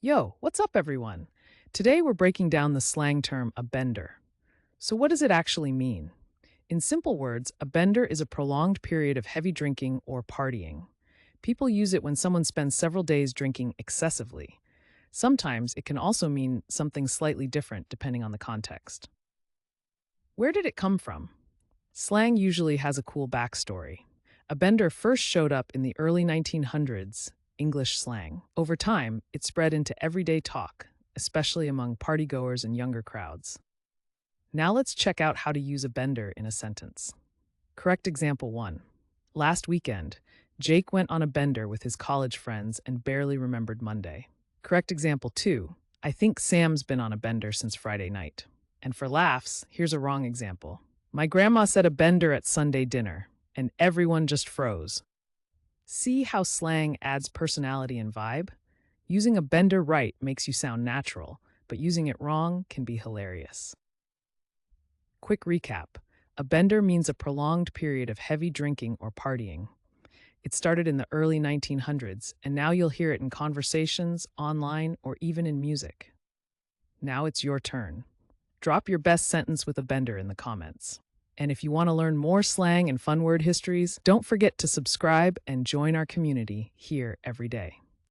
Yo, what's up, everyone? Today we're breaking down the slang term a bender. So, what does it actually mean? In simple words, a bender is a prolonged period of heavy drinking or partying. People use it when someone spends several days drinking excessively. Sometimes it can also mean something slightly different depending on the context. Where did it come from? Slang usually has a cool backstory. A bender first showed up in the early 1900s English slang. Over time, it spread into everyday talk, especially among partygoers and younger crowds. Now let's check out how to use a bender in a sentence. Correct example 1. Last weekend, Jake went on a bender with his college friends and barely remembered Monday. Correct example 2. I think Sam's been on a bender since Friday night. And for laughs, here's a wrong example. My grandma said a bender at Sunday dinner, and everyone just froze. See how slang adds personality and vibe? Using a bender right makes you sound natural, but using it wrong can be hilarious. Quick recap. A bender means a prolonged period of heavy drinking or partying. It started in the early 1900s, and now you'll hear it in conversations, online, or even in music. Now it's your turn. Drop your best sentence with a bender in the comments. And if you want to learn more slang and fun word histories, don't forget to subscribe and join our community here every day.